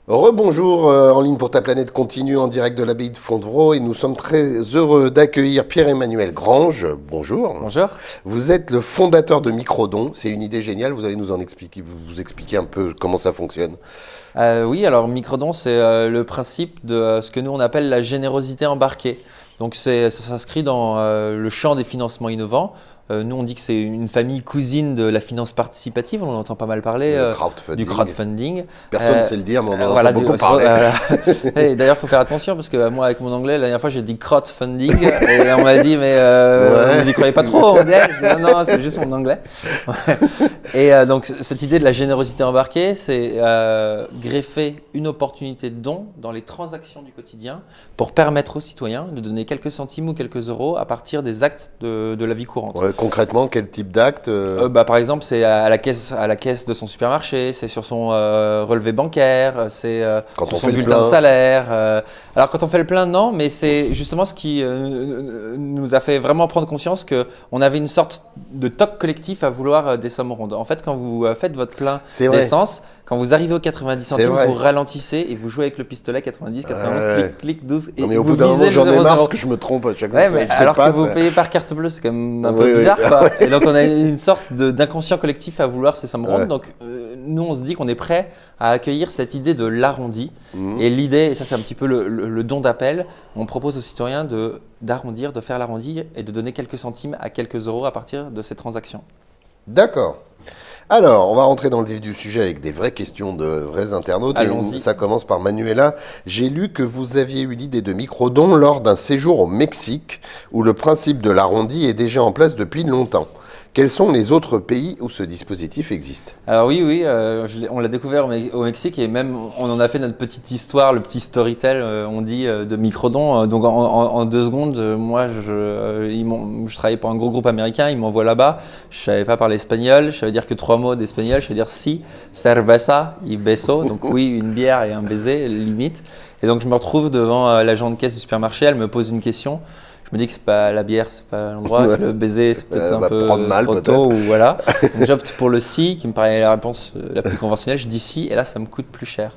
Rebonjour, en ligne pour ta planète continue en direct de l'abbaye de Fontevraud et nous sommes très heureux d'accueillir Pierre-Emmanuel Grange. Bonjour. Bonjour. Vous êtes le fondateur de Microdon. C'est une idée géniale. Vous allez nous en expliquer, vous expliquer un peu comment ça fonctionne. Oui, alors Microdon, c'est le principe de ce que nous on appelle la générosité embarquée. Donc ça s'inscrit dans le champ des financements innovants. Nous, on dit que c'est une famille cousine de la finance participative, on en entend pas mal parler, du crowdfunding. Personne ne sait le dire, mais on en entend beaucoup parler. Et d'ailleurs, il faut faire attention parce que moi, avec mon anglais, la dernière fois, j'ai dit crowdfunding et on m'a dit, mais vous n'y croyez pas trop au modèle? Je dis, non, c'est juste mon anglais. Et donc, cette idée de la générosité embarquée, c'est greffer une opportunité de don dans les transactions du quotidien pour permettre aux citoyens de donner quelques centimes ou quelques euros à partir des actes de la vie courante. Ouais. Concrètement, quel type d'acte Par exemple, c'est à la caisse de son supermarché, c'est sur son relevé bancaire, c'est sur son bulletin de salaire. Alors quand on fait le plein, non, mais c'est justement ce qui nous a fait vraiment prendre conscience qu'on avait une sorte de toc collectif à vouloir des sommes rondes. En fait, quand vous faites votre plein d'essence, quand vous arrivez aux 90 centimes, vous ralentissez et vous jouez avec le pistolet 90, 91, clic, 12 et mais au vous bout d'un moment, visez j'en ai 0,0. marre parce que je me trompe à chaque fois. Mais alors que vous payez par carte bleue, c'est quand même un peu bizarre. Quoi. Et donc on a une sorte d'inconscient collectif à vouloir ces sommes rondes. Donc nous on se dit qu'on est prêt à accueillir cette idée de l'arrondi. Et l'idée, et ça c'est un petit peu le don d'appel, on propose aux citoyens d'arrondir, de faire l'arrondi et de donner quelques centimes à quelques euros à partir de ces transactions. D'accord. Alors, on va rentrer dans le vif du sujet avec des vraies questions de vrais internautes. Et ça commence par Manuela. J'ai lu que vous aviez eu l'idée de Microdon lors d'un séjour au Mexique, où le principe de l'arrondi est déjà en place depuis longtemps. Quels sont les autres pays où ce dispositif existe? Alors oui, on l'a découvert au Mexique et même on en a fait notre petite histoire, le petit storytell, on dit, de Microdon. Donc en 2 secondes, moi je travaillais pour un gros groupe américain, ils m'envoient là-bas, je savais pas parler espagnol, je savais dire que 3 mots d'espagnol, je savais dire si, cerveza y beso, donc oui, une bière et un baiser, limite. Et donc je me retrouve devant l'agent de caisse du supermarché, elle me pose une question. Je me dis que c'est pas la bière, c'est pas l'endroit, que le baiser c'est peut-être un peu trop tôt ou voilà. Donc j'opte pour le si, qui me paraît la réponse la plus conventionnelle. Je dis si et là ça me coûte plus cher.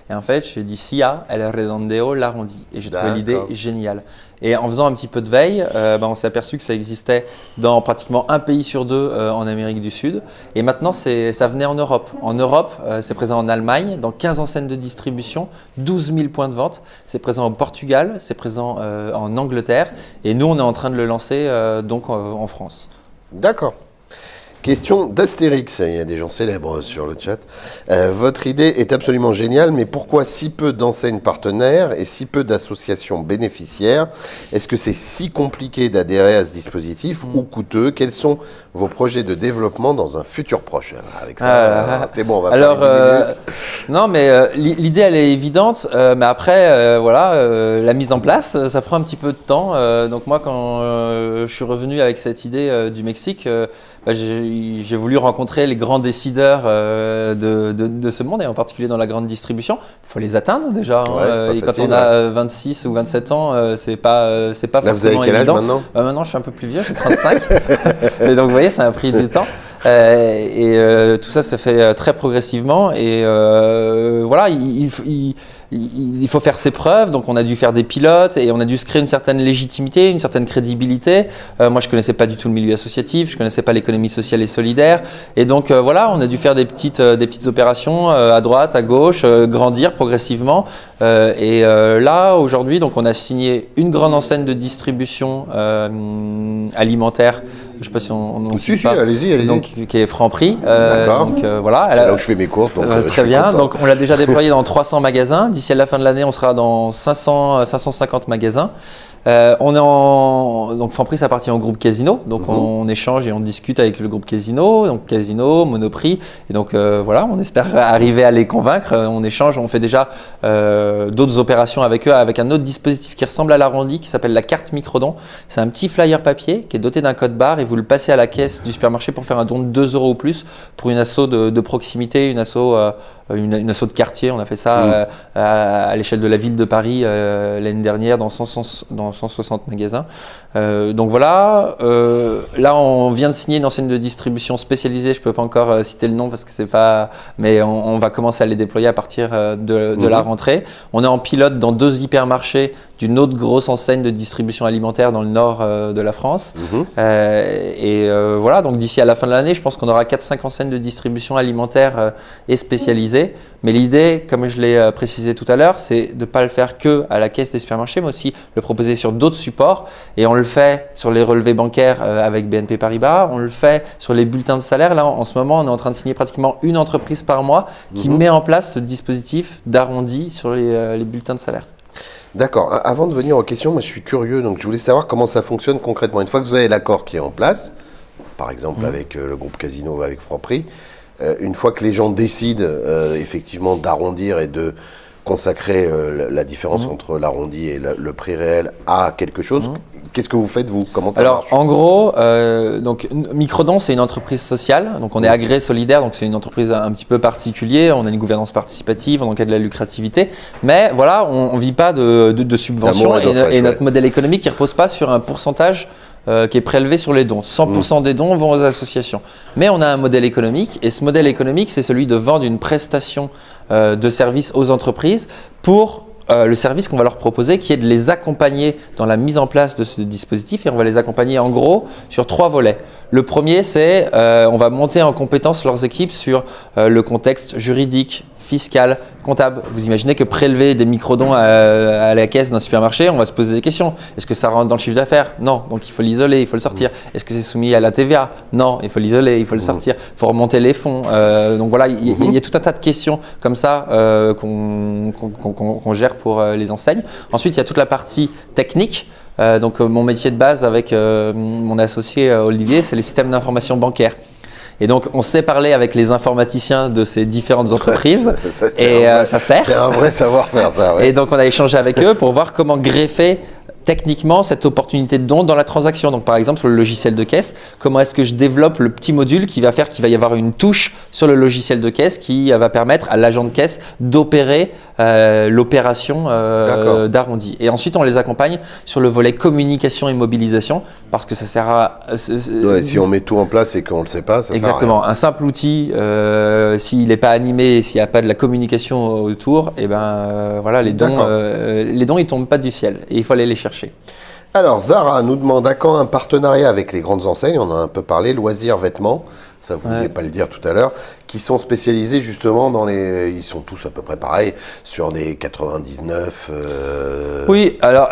Et en fait, j'ai dit SIA, el redondeo, l'arrondi. Et j'ai trouvé l'idée géniale. Et en faisant un petit peu de veille, on s'est aperçu que ça existait dans pratiquement un pays sur 2 en Amérique du Sud. Et maintenant, ça venait en Europe. En Europe, c'est présent en Allemagne, dans 15 enseignes de distribution, 12 000 points de vente. C'est présent au Portugal, c'est présent en Angleterre. Et nous, on est en train de le lancer en France. D'accord. Question d'Astérix, il y a des gens célèbres sur le chat. Votre idée est absolument géniale, mais pourquoi si peu d'enseignes partenaires et si peu d'associations bénéficiaires? Est-ce que c'est si compliqué d'adhérer à ce dispositif ou coûteux? Quels sont vos projets de développement dans un futur proche? Avec ça, c'est bon, on va faire 10 minutes. Non, mais l'idée, elle est évidente, mais après, la mise en place, ça prend un petit peu de temps. Donc moi, quand je suis revenu avec cette idée du Mexique, j'ai voulu rencontrer les grands décideurs de ce monde et en particulier dans la grande distribution. Il faut les atteindre déjà. Et quand on a 26 ou 27 ans, c'est pas Là, forcément évident. vous avez quel âge maintenant? Maintenant, je suis un peu plus vieux, j'ai 35. Et donc, vous voyez, ça a pris du temps. Tout ça se fait très progressivement. Et voilà, il faut faire ses preuves, donc on a dû faire des pilotes et on a dû se créer une certaine légitimité, une certaine crédibilité. Moi, je connaissais pas du tout le milieu associatif, je connaissais pas l'économie sociale et solidaire, et donc voilà, on a dû faire des petites opérations à droite, à gauche, grandir progressivement. Là, aujourd'hui, donc on a signé une grande enseigne de distribution alimentaire. Je ne sais pas si on en suit pas. Allez-y. Donc, qui est Franprix. D'accord. Voilà. C'est là où je fais mes courses. Donc, très bien. Content. Donc, on l'a déjà déployé dans 300 magasins. D'ici à la fin de l'année, on sera dans 550 magasins. Donc Franprix, ça appartient au groupe Casino, donc on échange et on discute avec le groupe Casino, donc Casino, Monoprix, et donc voilà, on espère arriver à les convaincre. On échange, on fait déjà d'autres opérations avec eux, avec un autre dispositif qui ressemble à l'arrondi, qui s'appelle la carte Microdon. C'est un petit flyer papier qui est doté d'un code barre et vous le passez à la caisse du supermarché pour faire un don de 2 € ou plus pour une asso de proximité, une asso une asso de quartier. On a fait ça à l'échelle de la ville de Paris l'année dernière dans 160 magasins. Donc voilà, là on vient de signer une enseigne de distribution spécialisée. Je peux pas encore citer le nom parce que c'est pas, mais on va commencer à les déployer à partir de la rentrée. On est en pilote dans 2 hypermarchés d'une autre grosse enseigne de distribution alimentaire dans le nord de la France. Voilà, donc d'ici à la fin de l'année, je pense qu'on aura 4-5 enseignes de distribution alimentaire et spécialisées. Mais l'idée, comme je l'ai précisé tout à l'heure, c'est de ne pas le faire que à la caisse des supermarchés, mais aussi le proposer sur d'autres supports. Et on le fait sur les relevés bancaires avec BNP Paribas, on le fait sur les bulletins de salaire. Là, en ce moment, on est en train de signer pratiquement une entreprise par mois qui met en place ce dispositif d'arrondi sur les bulletins de salaire. D'accord. Avant de venir aux questions, moi je suis curieux, donc je voulais savoir comment ça fonctionne concrètement. Une fois que vous avez l'accord qui est en place, par exemple avec le groupe Casino ou avec Franprix, une fois que les gens décident effectivement d'arrondir et de consacrer la différence entre l'arrondi et le prix réel à quelque chose, qu'est-ce que vous faites vous? Comment ça marche? En gros, donc Microdon, c'est une entreprise sociale, donc on est agréé solidaire, donc c'est une entreprise un petit peu particulière, on a une gouvernance participative, donc il y a de la lucrativité, mais voilà, on vit pas de subventions et notre modèle économique, il repose pas sur un pourcentage qui est prélevé sur les dons. 100% des dons vont aux associations. Mais on a un modèle économique et ce modèle économique, c'est celui de vendre une prestation de service aux entreprises pour le service qu'on va leur proposer qui est de les accompagner dans la mise en place de ce dispositif et on va les accompagner en gros sur 3 volets. Le premier, c'est on va monter en compétence leurs équipes sur le contexte juridique, fiscal, comptable. Vous imaginez que prélever des microdons à la caisse d'un supermarché, on va se poser des questions. Est-ce que ça rentre dans le chiffre d'affaires? Non, donc il faut l'isoler, il faut le sortir. Est-ce que c'est soumis à la TVA? Non, il faut l'isoler, il faut le sortir. Il faut remonter les fonds. Donc voilà, il y a tout un tas de questions comme ça qu'on gère pour les enseignes. Ensuite, il y a toute la partie technique. Donc mon métier de base avec mon associé Olivier, c'est les systèmes d'information bancaire. Et donc, on sait parler avec les informaticiens de ces différentes entreprises ça sert. C'est un vrai savoir-faire, ça. Ouais. Et donc, on a échangé avec eux pour voir comment greffer techniquement cette opportunité de don dans la transaction. Donc par exemple sur le logiciel de caisse, comment est-ce que je développe le petit module qui va faire qu'il va y avoir une touche sur le logiciel de caisse qui va permettre à l'agent de caisse d'opérer l'opération d'arrondi. Et ensuite on les accompagne sur le volet communication et mobilisation parce que ça sert à... si on met tout en place et qu'on ne le sait pas, ça exactement, sert à rien. Un simple outil, s'il n'est pas animé, s'il n'y a pas de la communication autour, et voilà, les dons ils tombent pas du ciel et il faut aller les chercher. Alors, Zara nous demande à quand un partenariat avec les grandes enseignes, on en a un peu parlé, loisirs, vêtements, ça vous ne vouliez pas le dire tout à l'heure, qui sont spécialisés justement dans les... Ils sont tous à peu près pareils, sur des 99... Oui, alors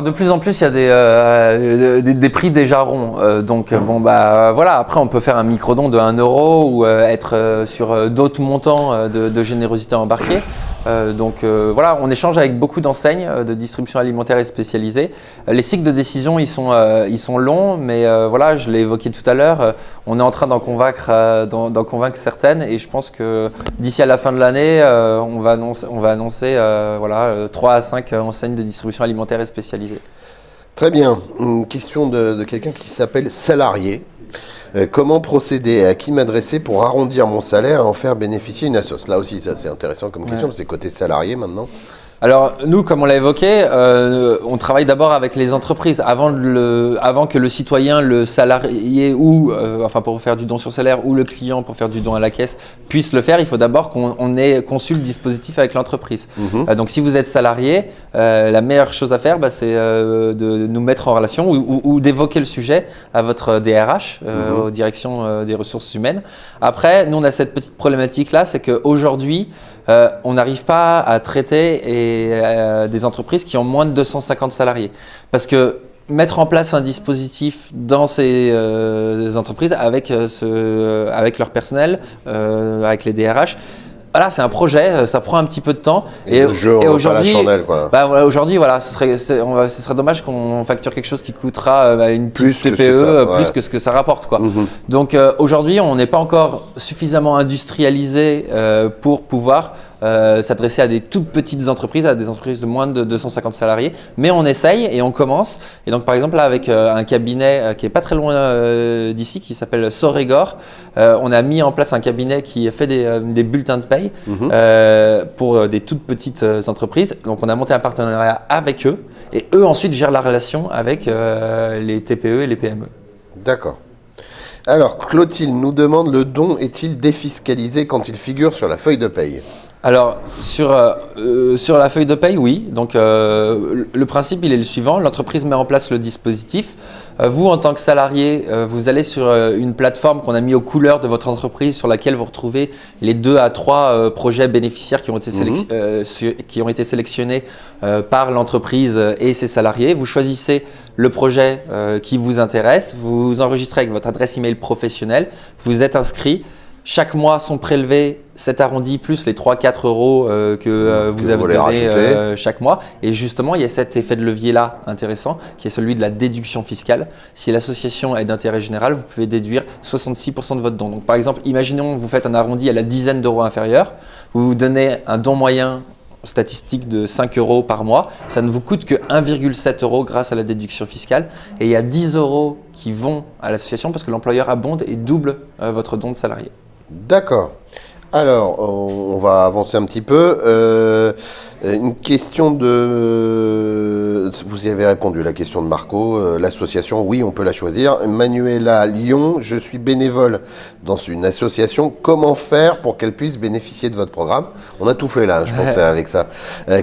de plus en plus, il y a des prix déjà ronds. Donc, voilà, après, on peut faire un microdon de 1 euro ou être sur d'autres montants de générosité embarquée. Voilà, on échange avec beaucoup d'enseignes de distribution alimentaire et spécialisées. Les cycles de décision, ils sont longs, mais voilà, je l'ai évoqué tout à l'heure, on est en train d'en convaincre certaines et je pense que d'ici à la fin de l'année, on va annoncer 3 à 5 enseignes de distribution alimentaire et spécialisées. Très bien. Une question de quelqu'un qui s'appelle salarié. Comment procéder et à qui m'adresser pour arrondir mon salaire et en faire bénéficier une assoce? Là aussi, ça c'est intéressant comme question, c'est côté salarié maintenant. Alors nous, comme on l'a évoqué, on travaille d'abord avec les entreprises. Avant que le citoyen, le salarié ou, pour faire du don sur salaire ou le client pour faire du don à la caisse puisse le faire, il faut d'abord qu'on ait conçu le dispositif avec l'entreprise. Donc si vous êtes salarié, la meilleure chose à faire, c'est de nous mettre en relation ou d'évoquer le sujet à votre DRH, aux directions des ressources humaines. Après, nous on a cette petite problématique-là, c'est qu'aujourd'hui, on n'arrive pas à traiter des entreprises qui ont moins de 250 salariés. Parce que mettre en place un dispositif dans ces entreprises avec leur personnel, avec les DRH, voilà, c'est un projet, ça prend un petit peu de temps. Et aujourd'hui, aujourd'hui, voilà, ce serait dommage qu'on facture quelque chose qui coûtera une petite TPE plus que ce que ça rapporte, quoi. Donc aujourd'hui, on n'est pas encore suffisamment industrialisé pour pouvoir s'adresser à des toutes petites entreprises, à des entreprises de moins de 250 salariés. Mais on essaye et on commence. Et donc par exemple là avec un cabinet qui est pas très loin d'ici, qui s'appelle Sorégor, on a mis en place un cabinet qui fait des bulletins de paye pour des toutes petites entreprises. Donc on a monté un partenariat avec eux et eux ensuite gèrent la relation avec les TPE et les PME. D'accord. Alors, Clotilde nous demande, le don est-il défiscalisé quand il figure sur la feuille de paye ? Alors, sur la feuille de paye, oui. Donc, le principe, il est le suivant. L'entreprise met en place le dispositif. Vous, en tant que salarié, vous allez sur une plateforme qu'on a mis aux couleurs de votre entreprise sur laquelle vous retrouvez les 2 à 3 projets bénéficiaires qui ont été sélectionnés par l'entreprise et ses salariés. Vous choisissez le projet qui vous intéresse. Vous vous enregistrez avec votre adresse email professionnelle. Vous êtes inscrit. Chaque mois sont prélevés cet arrondi plus les 3-4 euros que vous avez donné chaque mois. Et justement, il y a cet effet de levier-là intéressant qui est celui de la déduction fiscale. Si l'association est d'intérêt général, vous pouvez déduire 66% de votre don. Donc par exemple, imaginons que vous faites un arrondi à la dizaine d'euros inférieur. Vous vous donnez un don moyen statistique de 5 euros par mois. Ça ne vous coûte que 1,7 euros grâce à la déduction fiscale. Et il y a 10 euros qui vont à l'association parce que l'employeur abonde et double votre don de salarié. D'accord. Alors, on va avancer un petit peu. Une question de... Vous y avez répondu, la question de Marco. L'association, oui, on peut la choisir. Manuela Lyon, je suis bénévole dans une association. Comment faire pour qu'elle puisse bénéficier de votre programme ? On a tout fait là, je pense, avec ça.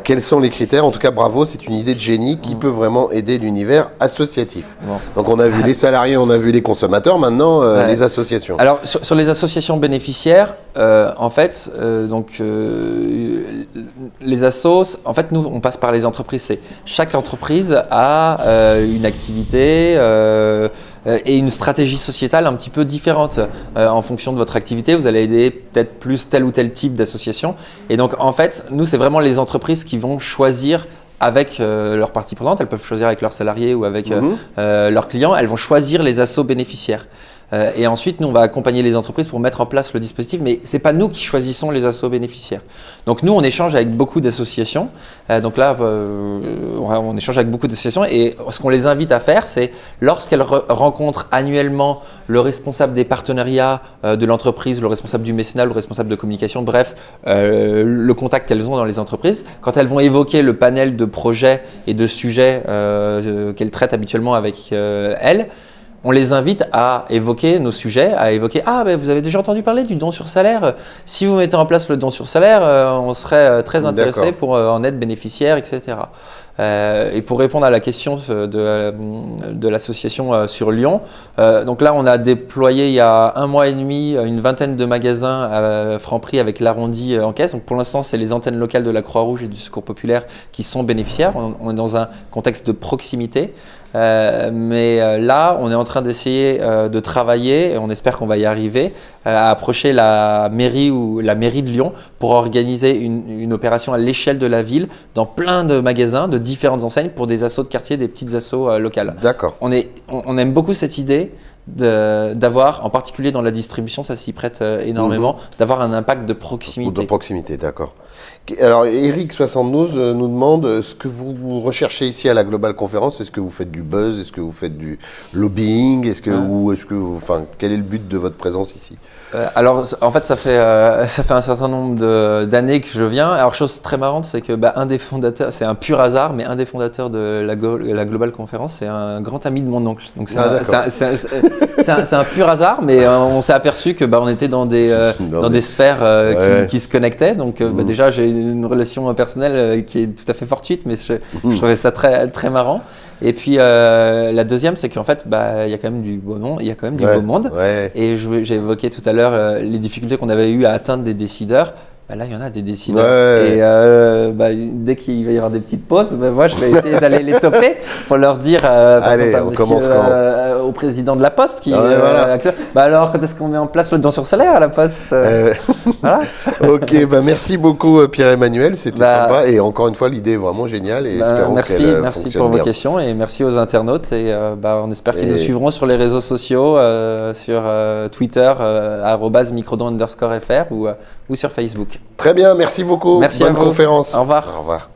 Quels sont les critères ? En tout cas, bravo, c'est une idée de génie qui peut vraiment aider l'univers associatif. Bon. Donc, on a vu les salariés, on a vu les consommateurs, maintenant les associations. Alors, sur les associations bénéficiaires, en fait, les assos, en fait, nous, on passe par les entreprises. Chaque entreprise a une activité et une stratégie sociétale un petit peu différente. En fonction de votre activité, vous allez aider peut-être plus tel ou tel type d'association. Et donc, en fait, nous, c'est vraiment les entreprises qui vont choisir avec leurs parties prenantes. Elles peuvent choisir avec leurs salariés ou avec leurs clients. Elles vont choisir les assos bénéficiaires. Et ensuite, nous, on va accompagner les entreprises pour mettre en place le dispositif, mais ce n'est pas nous qui choisissons les assos bénéficiaires. Donc nous, on échange avec beaucoup d'associations. Donc là, on échange avec beaucoup d'associations et ce qu'on les invite à faire, c'est lorsqu'elles rencontrent annuellement le responsable des partenariats de l'entreprise, le responsable du mécénat, le responsable de communication, bref, le contact qu'elles ont dans les entreprises, quand elles vont évoquer le panel de projets et de sujets qu'elles traitent habituellement avec elles, on les invite à évoquer nos sujets, à évoquer « Ah, ben, vous avez déjà entendu parler du don sur salaire. Si vous mettez en place le don sur salaire, on serait très intéressé pour en être bénéficiaire, etc. » Et pour répondre à la question de l'association sur Lyon, donc là, on a déployé il y a 1 mois et demi une vingtaine de magasins à Franprix avec l'arrondi en caisse. Donc pour l'instant, c'est les antennes locales de la Croix-Rouge et du Secours populaire qui sont bénéficiaires. On est dans un contexte de proximité. Mais là, on est en train d'essayer de travailler, et on espère qu'on va y arriver, à approcher la mairie de Lyon pour organiser une opération à l'échelle de la ville dans plein de magasins, de différentes enseignes pour des assos de quartier, des petites assos locales. D'accord. On aime beaucoup cette idée d'avoir, en particulier dans la distribution, ça s'y prête énormément, d'avoir un impact de proximité. De proximité, d'accord. Alors, Eric72 nous demande ce que vous recherchez ici à la Global Conférence. Est-ce que vous faites du buzz? Est-ce que vous faites du lobbying? Quel est le but de votre présence ici? Alors, en fait, ça fait un certain nombre d'années que je viens. Alors, chose très marrante, c'est que un des fondateurs, c'est un pur hasard, mais un des fondateurs de la Global Conférence, c'est un grand ami de mon oncle. Donc, c'est un pur hasard, mais on s'est aperçu que on était dans des sphères qui se connectaient. Donc, déjà, j'ai une relation personnelle qui est tout à fait fortuite, mais je trouvais ça très, très marrant. Et puis la deuxième, c'est qu'en fait, il y a quand même du beau monde, beau monde. Ouais. Et j'ai évoqué tout à l'heure les difficultés qu'on avait eues à atteindre des décideurs. Là, il y en a des décideurs. Ouais. Et dès qu'il va y avoir des petites pauses, moi, je vais essayer d'aller les toper pour leur dire allez, on commence au président de la Poste qui alors, quand est-ce qu'on met en place le don sur salaire à la Poste Voilà. Ok, merci beaucoup Pierre-Emmanuel, c'était sympa. Et encore une fois, l'idée est vraiment géniale. Et merci pour vos questions et merci aux internautes. Et on espère qu'ils nous suivront sur les réseaux sociaux, sur Twitter, @microdon_fr ou sur Facebook. Facebook. Très bien, merci beaucoup. Merci Bonne à vous. conférence. Au revoir. Au revoir.